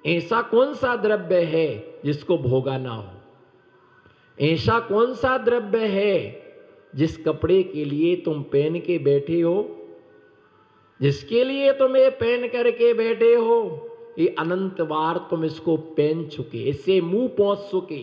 ऐसा कौन सा द्रव्य है जिसको भोगा ना हो? ऐसा कौन सा द्रव्य है जिस कपड़े के लिए तुम पहन के बैठे हो, जिसके लिए तुम ये पहन करके बैठे हो, ये अनंत बार तुम इसको पहन चुके, इससे मुंह पहुंच चुके,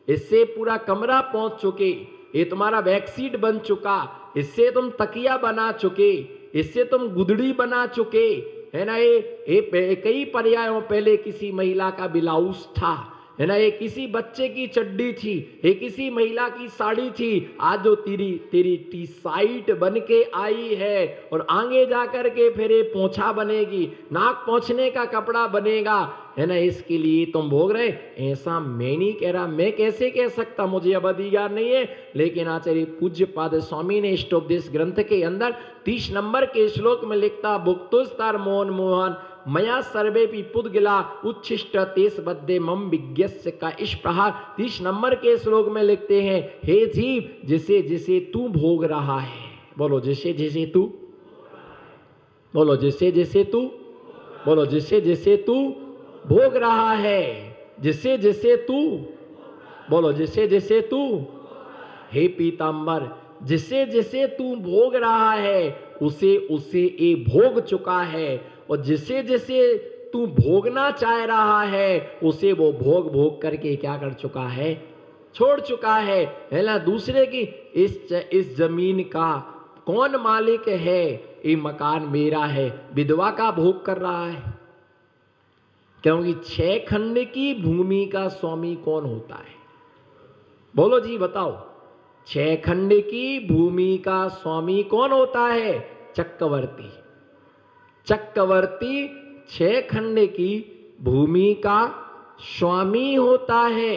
इससे पूरा कमरा पहुंच चुके, ये तुम्हारा बेडशीट बन चुका, इससे तुम तकिया बना चुके, इससे तुम गुदड़ी बना चुके, है ना। ये कई पर्यायों पहले किसी महिला का ब्लाउज था, है ना, ये किसी बच्चे की चड्डी थी, ये किसी महिला की साड़ी थी, आज जो तेरी तेरी टी शर्ट बन के आई है, और आगे जाकर के फिर ये पोंछा बनेगी, नाक पोंछने का कपड़ा बनेगा, है ना, इसके लिए तुम भोग रहे। ऐसा मैं नहीं कह रहा, मैं कैसे कह सकता, मुझे अब अधिकार नहीं है, लेकिन आचार्य पूज्य पाद स्वामी ने इष्टोपदेश ग्रंथ के अंदर 30 नंबर के श्लोक में लिखता, भुक्तुस्तार मोहन मोहन मया सर्वे भी पुद्गला उच्छिष्ट तेस बद्धे मम विज्ञस्य का इस प्रहार 30 नंबर के श्लोक में लिखते हैं, हे जीव जिसे जिसे तू भोग रहा है, बोलो जिसे जिसे तू, बोलो जिसे जिसे तू, बोलो जिसे जिसे तू भोग रहा है, जिसे जिसे तू, बोलो जिसे जिसे तू, हे पीतांबर जिसे जिसे तू भोग रहा है उसे उसे ये भोग चुका है, और जिसे जिसे तू भोगना चाह रहा है उसे वो भोग भोग करके क्या कर चुका है, छोड़ चुका है ना। दूसरे की इस जमीन का कौन मालिक है, ये मकान मेरा है, विधवा का भोग कर रहा है, क्योंकि 6 खंड की भूमि का स्वामी कौन होता है, बोलो जी बताओ, 6 खंड की भूमि का स्वामी कौन होता है, चक्रवर्ती। चक्रवर्ती 6 खंड की भूमि का स्वामी होता है,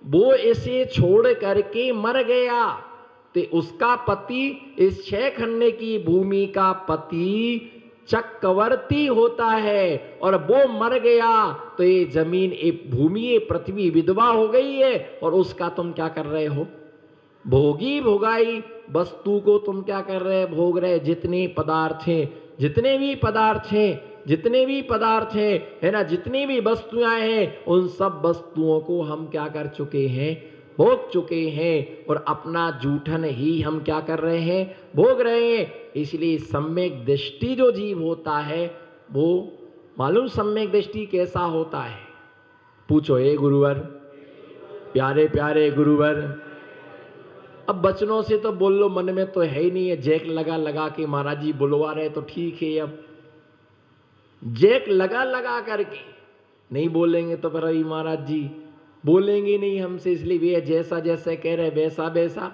वो इसे छोड़ करके मर गया तो उसका पति इस 6 खंड की भूमि का पति चक्रवर्ती होता है, और वो मर गया तो ये जमीन, ये भूमि, ये पृथ्वी विधवा हो गई है, और उसका तुम क्या कर रहे हो, भोगी भोगाई वस्तु को तुम क्या कर रहे हैं, भोग रहे। जितने पदार्थ हैं, जितने भी पदार्थ हैं, जितने भी पदार्थ हैं, है ना, जितनी भी वस्तुएं हैं, उन सब वस्तुओं को हम क्या कर चुके हैं, भोग चुके हैं, और अपना जूठन ही हम क्या कर रहे हैं, भोग रहे हैं। इसलिए सम्यक दृष्टि जो जीव होता है वो मालूम सम्यक दृष्टि कैसा होता है, पूछो ए गुरुवर, प्यारे प्यारे गुरुवर। अब बचनों से तो बोल लो, मन में तो है ही नहीं है, जैक लगा लगा के महाराज जी बुलवा रहे तो ठीक है, अब जैक लगा लगा करके नहीं बोलेंगे तो फिर अभी महाराज जी बोलेंगे नहीं हमसे, इसलिए वे जैसा जैसा कह रहे वैसा वैसा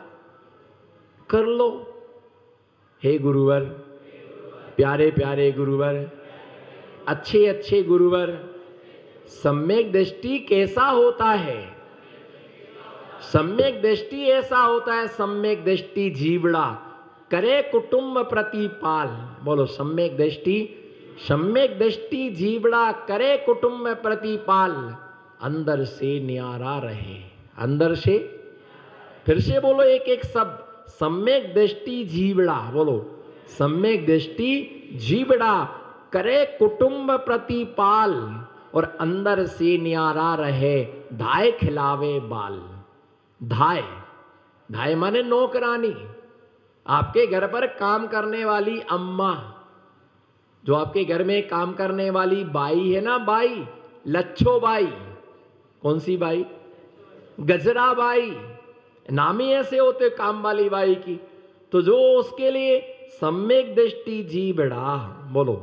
कर लो। हे गुरुवर, प्यारे प्यारे गुरुवर, अच्छे अच्छे गुरुवर, सम्यक दृष्टि कैसा होता है, सम्यक दृष्टि ऐसा होता है, सम्यक दृष्टि जीवड़ा करे कुटुंब प्रतिपाल, बोलो सम्यक दृष्टि, सम्यक दृष्टि जीवड़ा करे कुटुंब प्रतिपाल, अंदर से न्यारा रहे, अंदर से, फिर से बोलो एक एक शब्द, सम्यक दृष्टि जीवड़ा, बोलो सम्यक दृष्टि जीवड़ा करे कुटुंब प्रतिपाल, और अंदर से न्यारा रहे, धाय खिलावे बाल। धाय, धाय माने नौकरानी, आपके घर पर काम करने वाली अम्मा, जो आपके घर में काम करने वाली बाई है ना, बाई, लच्छो बाई, कौन सी बाई, गजरा बाई, नाम ही ऐसे होते काम वाली बाई की, तो जो उसके लिए सम्यक दृष्टि जीवड़ा, बोलो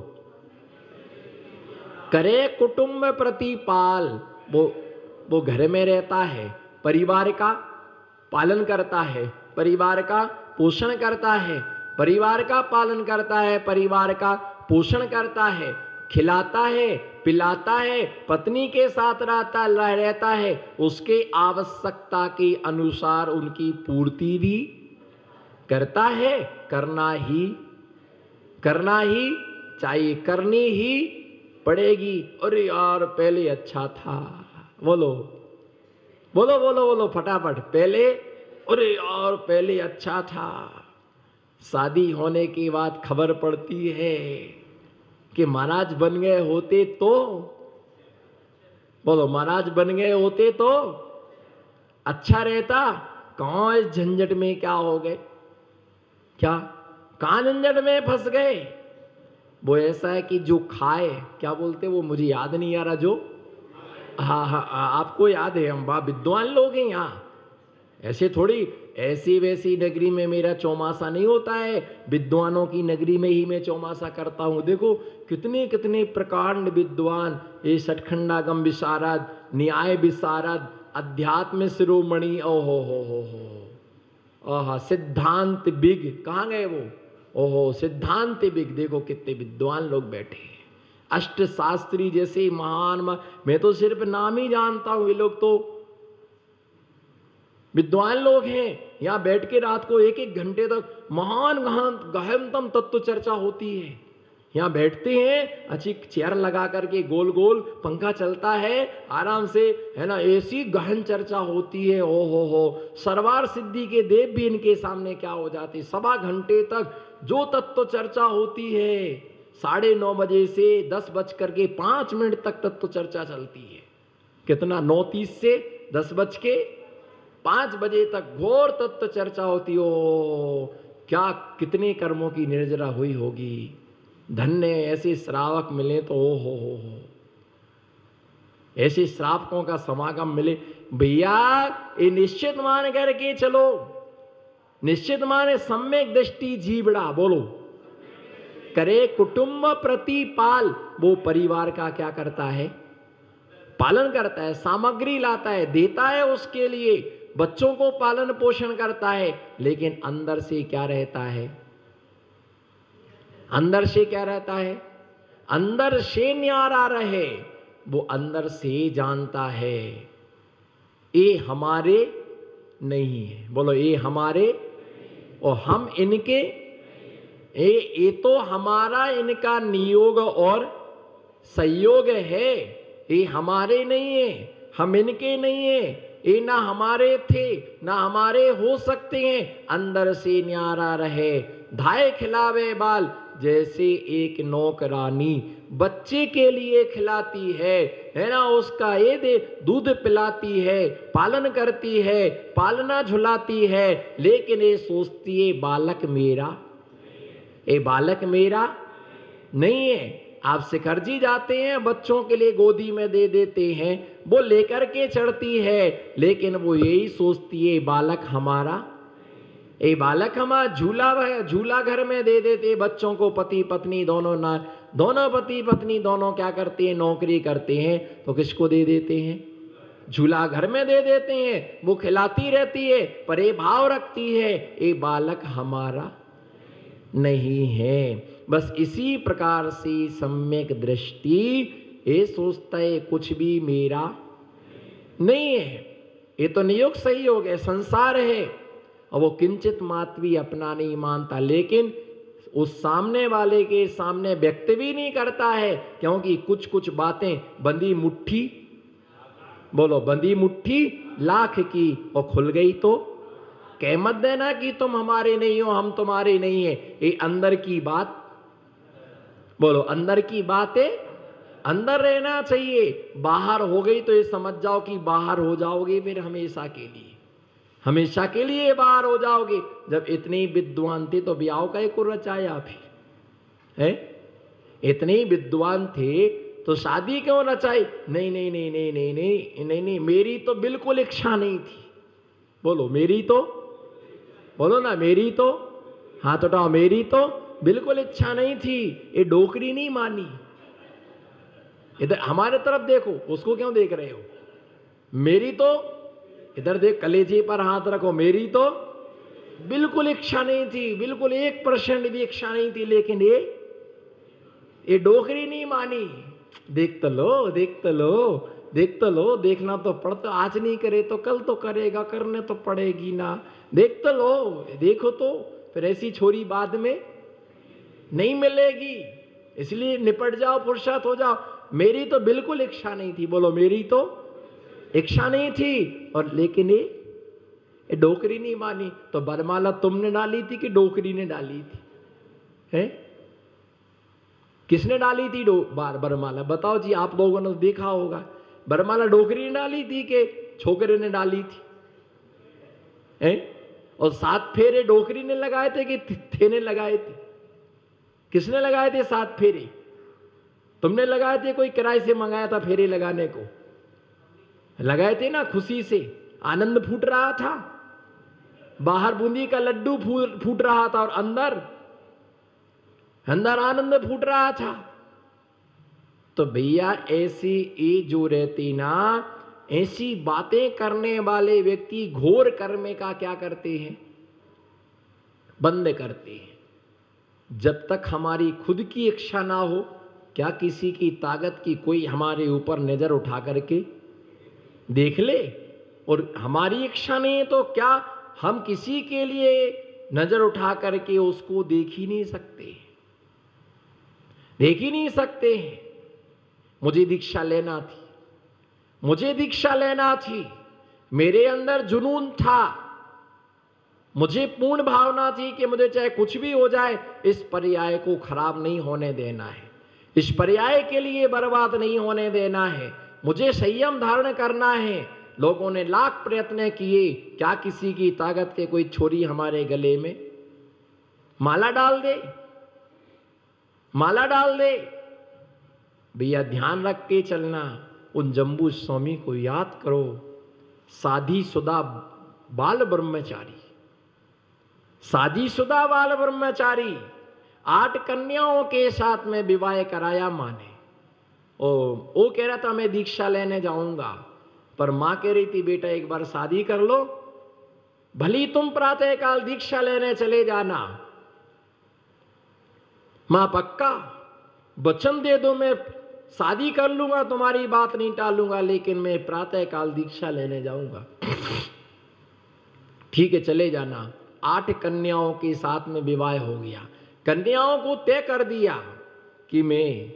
करे कुटुंब प्रतिपाल, वो घर में रहता है, परिवार का पालन करता है, परिवार का पोषण करता है, परिवार का पालन करता है, परिवार का पोषण करता है, खिलाता है, पिलाता है, पत्नी के साथ रहता है, उसके आवश्यकता के अनुसार उनकी पूर्ति भी करता है, करना ही चाहिए, करनी ही पड़ेगी। अरे यार पहले अच्छा था, बोलो बोलो बोलो बोलो फटाफट, पहले, अरे यार पहले अच्छा था। शादी होने के बाद खबर पड़ती है कि महाराज बन गए होते तो बोलो महाराज बन गए होते तो अच्छा रहता, कहाँ इस झंझट में क्या हो गए, क्या कहाँ झंझट में फंस गए। वो ऐसा है कि जो खाए, क्या बोलते वो मुझे याद नहीं आ रहा, जो हाँ हाँ आपको याद है, हम बा विद्वान लोग हैं यहाँ, ऐसे थोड़ी ऐसी वैसी नगरी में मेरा चौमासा नहीं होता है, विद्वानों की नगरी में ही मैं चौमासा करता हूँ। देखो कितने कितने प्रकांड विद्वान, ये सठखंडागम विशारद, न्याय विशारद, अध्यात्म शिरोमणि, ओहो हो आहा, सिद्धांत बिग, कहाँ गए वो, ओहो सिद्धांत बिग, देखो कितने विद्वान लोग बैठे हैं, अष्ट शास्त्री जैसे महान मैं तो सिर्फ नाम ही जानता हूं, ये लोग तो विद्वान लोग हैं। यहां बैठ के रात को एक एक घंटे तक महान गहनतम तत्व चर्चा होती है। यहां बैठते हैं, अच्छी चेयर लगा करके, गोल गोल पंखा चलता है आराम से, है ना, ऐसी गहन चर्चा होती है, ओ हो सरवार सिद्धि के देव भी इनके सामने क्या हो जाते, सवा घंटे तक जो तत्व चर्चा होती है, 9:30 बजे से 10:05 तक तत्व चर्चा चलती है। कितना, 9:30 से 10:05 बजे तक घोर तत्व चर्चा होती हो। क्या कितने कर्मों की निर्जरा हुई होगी, धन्य ऐसे श्रावक मिले तो हो, ऐसे श्रावकों का समागम मिले भैया, ये निश्चित मान करके चलो, निश्चित माने सम्यक दृष्टि जीवड़ा, बोलो करे कुटुंब प्रतिपाल, वो परिवार का क्या करता है, पालन करता है, सामग्री लाता है, देता है, उसके लिए बच्चों को पालन पोषण करता है, लेकिन अंदर से क्या रहता है, अंदर से क्या रहता है, अंदर से न्यारा रहे, वो अंदर से जानता है ये हमारे नहीं है, बोलो ये हमारे, और हम इनके, ये तो हमारा इनका नियोग और संयोग है, ये हमारे नहीं है, हम इनके नहीं है, ये ना हमारे थे ना हमारे हो सकते हैं, अंदर से न्यारा रहे, धाए खिलावे बाल, जैसे एक नौकरानी बच्चे के लिए खिलाती है ना, उसका ये दे दूध पिलाती है, पालन करती है, पालना झुलाती है, लेकिन ये सोचती है बालक मेरा, ये बालक मेरा नहीं है। आप शिखर जी जाते हैं, बच्चों के लिए गोदी में दे देते हैं, वो लेकर के चढ़ती है, लेकिन वो यही सोचती है बालक हमारा, ये बालक हमारा, झूला घर में दे देते बच्चों को, पति पत्नी दोनों ना, दोनों पति पत्नी दोनों क्या करते हैं, नौकरी करते हैं, तो किसको दे देते हैं, झूला घर में दे देते हैं, वो खिलाती रहती है, पर ये भाव रखती है ये बालक हमारा नहीं है। बस इसी प्रकार से सम्यक दृष्टि ये सोचता है कुछ भी मेरा नहीं है, ये तो नियोग सही हो गया, संसार है, और वो किंचित मात्र भी अपना नहीं मानता, लेकिन उस सामने वाले के सामने व्यक्त भी नहीं करता है, क्योंकि कुछ कुछ बातें बंदी मुट्ठी, बोलो बंदी मुट्ठी लाख की, और खुल गई तो कह मत देना कि तुम हमारे नहीं हो, हम तुम्हारे नहीं है, ये अंदर की बात, बोलो अंदर की बात है, अंदर रहना चाहिए, बाहर हो गई तो ये समझ जाओ कि बाहर हो जाओगे फिर हमेशा के लिए, हमेशा के लिए बाहर हो जाओगे। जब इतने विद्वान थे तो ब्याह का एक रचाया फिर है, इतने विद्वान थे तो शादी क्यों रचाई, नहीं नहीं नहीं नहीं नहीं नहीं नहीं नहीं, मेरी तो बिल्कुल इच्छा नहीं थी, बोलो मेरी तो, बोलो ना मेरी तो, हाथ उठाओ, मेरी तो बिल्कुल इच्छा नहीं थी, ये डोकरी नहीं मानी। इधर हमारे तरफ देखो, उसको क्यों देख रहे हो, मेरी तो, इधर देख कलेजे पर हाथ रखो, मेरी तो बिल्कुल इच्छा नहीं थी, बिल्कुल 1% भी इच्छा नहीं थी, लेकिन ये डोकरी नहीं मानी। देख तो लो, देख तो लो, देख तो लो, देखना तो पड़ता, आज नहीं करे तो कल तो करेगा, करने तो पड़ेगी ना, देख तो लो, देखो तो फिर ऐसी छोरी बाद में नहीं मिलेगी, इसलिए निपट जाओ, फुर्सत हो जाओ। मेरी तो बिल्कुल इच्छा नहीं थी, बोलो मेरी तो इच्छा नहीं थी, और लेकिन ये डोकरी नहीं मानी। तो बरमाला तुमने डाली थी कि डोकरी ने डाली थी, है किसने डाली थी बरमाला, बताओ जी, आप लोगों ने देखा होगा। वरमाला डोकरी ने डाली थी कि छोकरे ने डाली थी? और 7 फेरे डोकरी ने लगाए थे कि थे ने लगाए थे? किसने लगाए थे 7 फेरे? तुमने लगाए थे? कोई किराए से मंगाया था फेरे लगाने को? लगाए थे ना, खुशी से आनंद फूट रहा था, बाहर बूंदी का लड्डू फूट रहा था और अंदर आनंद फूट रहा था। तो भैया ऐसी ये जो रहती ना, ऐसी बातें करने वाले व्यक्ति घोर कर्म का क्या करते हैं? बंद करते हैं। जब तक हमारी खुद की इच्छा ना हो, क्या किसी की ताकत की कोई हमारे ऊपर नजर उठा करके देख ले? और हमारी इच्छा नहीं है तो क्या हम किसी के लिए नजर उठा करके उसको देख ही नहीं सकते? देख ही नहीं सकते हैं। मुझे दीक्षा लेना थी, मुझे दीक्षा लेना थी, मेरे अंदर जुनून था, मुझे पूर्ण भावना थी कि मुझे चाहे कुछ भी हो जाए इस पर्याय को खराब नहीं होने देना है, इस पर्याय के लिए बर्बाद नहीं होने देना है, मुझे संयम धारण करना है। लोगों ने लाख प्रयत्न किए, क्या किसी की ताकत के कोई छोरी हमारे गले में माला डाल दे? माला डाल दे। भैया ध्यान रख के चलना। उन जम्बू स्वामी को याद करो, शादीशुदा बाल ब्रह्मचारी, शादीशुदा बाल ब्रह्मचारी, 8 कन्याओं के साथ में विवाह कराया माँ ने। वो कह रहा था मैं दीक्षा लेने जाऊंगा, पर माँ कह रही थी बेटा एक बार शादी कर लो, भली तुम प्रातः काल दीक्षा लेने चले जाना। माँ पक्का वचन दे दो, मैं शादी कर लूंगा, तुम्हारी बात नहीं टालूंगा, लेकिन मैं प्रातः काल दीक्षा लेने जाऊंगा। ठीक है चले जाना। 8 कन्याओं के साथ में विवाह हो गया। कन्याओं को तय कर दिया कि मैं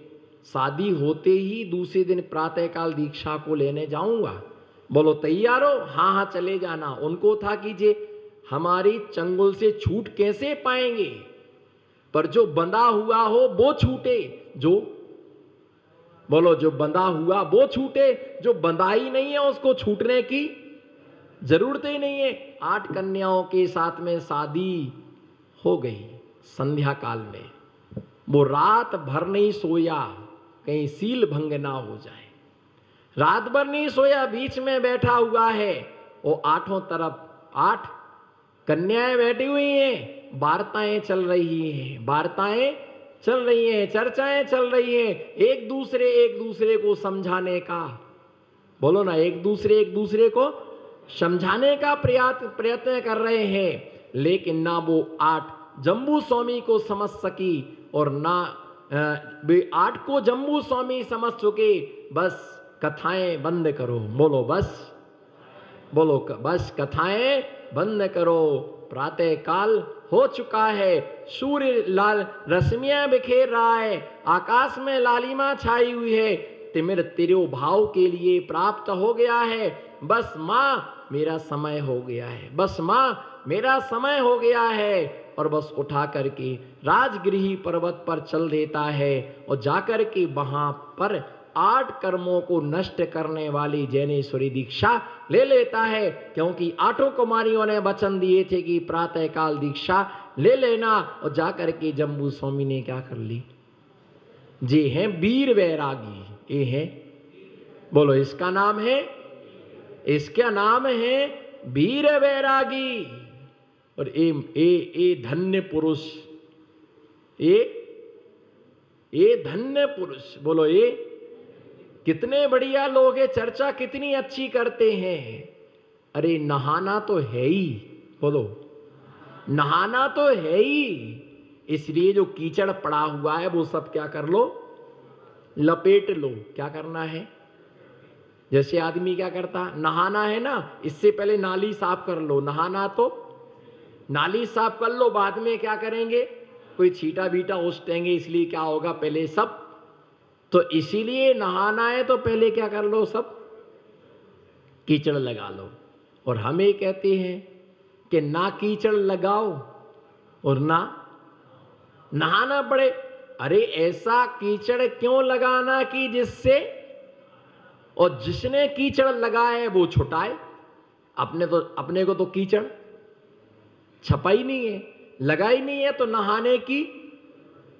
शादी होते ही दूसरे दिन प्रातः काल दीक्षा को लेने जाऊंगा। बोलो तैयार हो? हाँ हाँ चले जाना। उनको था कि जे हमारी चंगुल से छूट कैसे पाएंगे, पर जो बंधा हुआ हो वो छूटे, जो बोलो जो बंधा हुआ वो छूटे, जो बंधा ही नहीं है उसको छूटने की जरूरत ही नहीं है। 8 कन्याओं के साथ में शादी हो गई। संध्या काल में वो रात भर नहीं सोया, कहीं सील भंग ना हो जाए। रात भर नहीं सोया, बीच में बैठा हुआ है। वो 8 तरफ 8 कन्याएं बैठी हुई हैं, वार्ताएं चल रही हैं, वार्ताएं चल रही हैं, चर्चाएं चल रही हैं, एक दूसरे को समझाने का, बोलो ना, एक दूसरे को समझाने का प्रयत्न कर रहे हैं। लेकिन ना वो 8 जम्बू स्वामी को समझ सकी और ना 8 को जम्बू स्वामी समझ चुके। बस कथाएं बंद करो, बोलो बस कथाएं बंद करो। प्रातः काल हो चुका है, सूर्य लाल रश्मियां बिखेर रहा है, आकाश में लालिमा छाई हुई है, तिमिर तिरुभाव के लिए प्राप्त हो गया है। बस माँ मेरा समय हो गया है, बस माँ मेरा समय हो गया है। और बस उठा करके राजगृही पर्वत पर चल देता है और जाकर के वहां पर 8 कर्मों को नष्ट करने वाली जैनेश्वरी दीक्षा ले लेता है। क्योंकि 8 कुमारियों ने वचन दिए थे कि प्रातः काल दीक्षा ले लेना, और जाकर के जम्बू स्वामी ने क्या कर ली? जी हैं वीर वैरागी। ये है, बोलो इसका नाम है, इसका नाम है वीर वैरागी। और ए धन्य पुरुष, ये धन्य पुरुष, बोलो ये कितने बढ़िया लोग हैं, चर्चा कितनी अच्छी करते हैं। अरे नहाना तो है ही, बोलो नहाना तो है ही। इसलिए जो कीचड़ पड़ा हुआ है वो सब क्या कर लो? लपेट लो। क्या करना है? जैसे आदमी क्या करता, नहाना है ना, इससे पहले नाली साफ कर लो। नहाना तो नाली साफ कर लो, बाद में क्या करेंगे? कोई छीटा बीटा उछटेंगे, इसलिए क्या होगा? पहले सब तो इसीलिए नहाना है तो पहले क्या कर लो? सब कीचड़ लगा लो। और हमें कहते हैं कि ना कीचड़ लगाओ और ना नहाना पड़े। अरे ऐसा कीचड़ क्यों लगाना कि जिससे और जिसने कीचड़ लगाया है वो छुटाए। अपने को तो कीचड़ छपा ही नहीं है, लगा ही नहीं है, तो नहाने की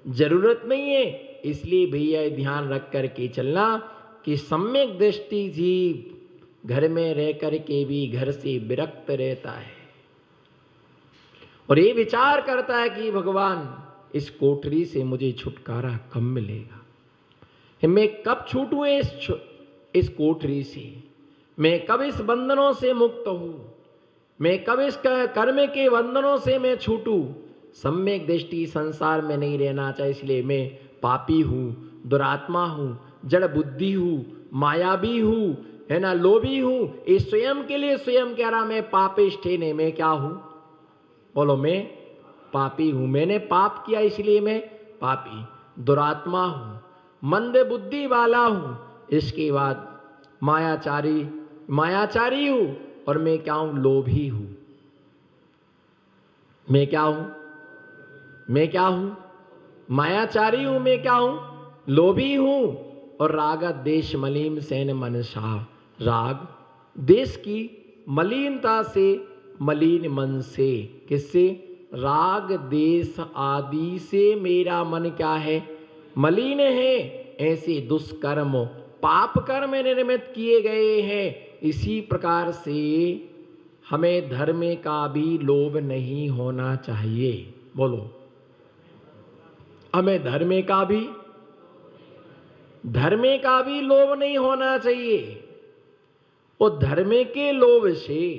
जरूरत नहीं है। इसलिए भैया ध्यान रख करके चलना कि सम्यक दृष्टि जीव घर में रह करके भी घर से विरक्त रहता है और ये विचार करता है कि भगवान इस कोठरी से मुझे छुटकारा कब मिलेगा, मैं कब छूटूं इस कोठरी से, मैं कब इस बंधनों से मुक्त हूं, मैं कब इस कर्म के बंधनों से मैं छूटूं। सम्यक दृष्टि संसार में नहीं रहना चाहिए, इसलिए मैं पापी हूं, दुरात्मा हूं, जड़ बुद्धि हूं, मायावी हूं, है ना, लोभी हूं। इस स्वयं के लिए स्वयं कह रहा मैं पापिष्ठ है, मैं क्या हूं, बोलो, मैं पापी हूं, मैंने पाप किया इसलिए मैं पापी, दुरात्मा हूं, मंद बुद्धि वाला हूं। इसके बाद मायाचारी हूं, और मैं क्या हूं, लोभी हूं। मैं क्या हूं, मैं क्या हूं, मायाचारी हूं, मैं क्या हूं, लोभी हूं। और राग देश मलिन सेन मनसा, राग देश की मलिनता से, मलिन मन से, किससे, राग देश आदि से मेरा मन क्या है, मलिन है। ऐसे दुष्कर्म पाप कर्म निर्मित किए गए हैं। इसी प्रकार से हमें धर्म का भी लोभ नहीं होना चाहिए। बोलो, हमें धर्म का भी लोभ नहीं होना चाहिए। और धर्म के लोभ से,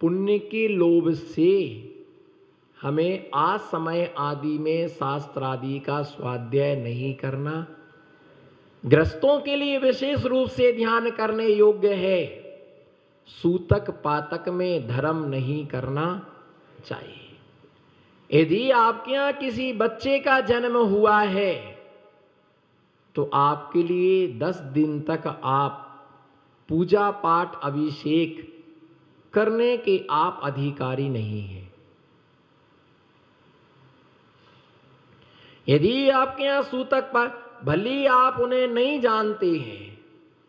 पुण्य के लोभ से हमें आज समय आदि में शास्त्र आदि का स्वाध्याय नहीं करना। ग्रस्तों के लिए विशेष रूप से ध्यान करने योग्य है, सूतक पातक में धर्म नहीं करना चाहिए। यदि आपके यहां किसी बच्चे का जन्म हुआ है तो आपके लिए 10 दिन तक आप पूजा पाठ अभिषेक करने के आप अधिकारी नहीं हैं। यदि आपके यहां सूतक पर, भली आप उन्हें नहीं जानते हैं,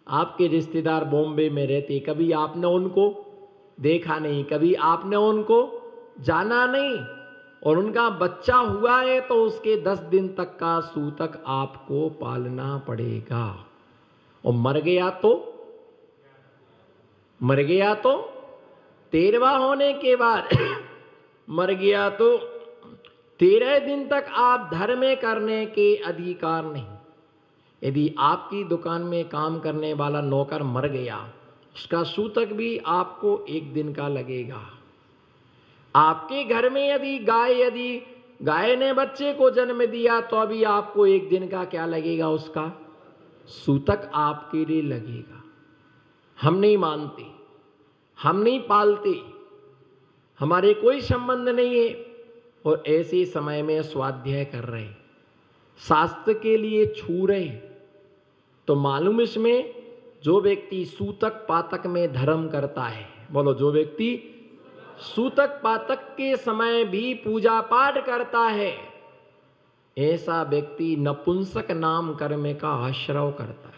आपके रिश्तेदार बॉम्बे में रहते, कभी आपने उनको देखा नहीं, कभी आपने उनको जाना नहीं, और उनका बच्चा हुआ है तो उसके 10 दिन तक का सूतक आपको पालना पड़ेगा। और मर गया तो 13वां होने के बाद मर गया तो 13 दिन तक आप धर्म करने के अधिकार नहीं। यदि आपकी दुकान में काम करने वाला नौकर मर गया, उसका सूतक भी आपको 1 दिन का लगेगा। आपके घर में यदि गाय ने बच्चे को जन्म दिया तो अभी आपको 1 दिन का क्या लगेगा, उसका सूतक आपके लिए लगेगा। हम नहीं मानते, हम नहीं पालते, हमारे कोई संबंध नहीं है, और ऐसे समय में स्वाध्याय कर रहे, शास्त्र के लिए छू रहे, तो मालूम इसमें जो व्यक्ति सूतक पातक में धर्म करता है, बोलो, जो व्यक्ति सूतक पातक के समय भी पूजा पाठ करता है, ऐसा व्यक्ति नपुंसक नाम कर्म का आश्रय करता है।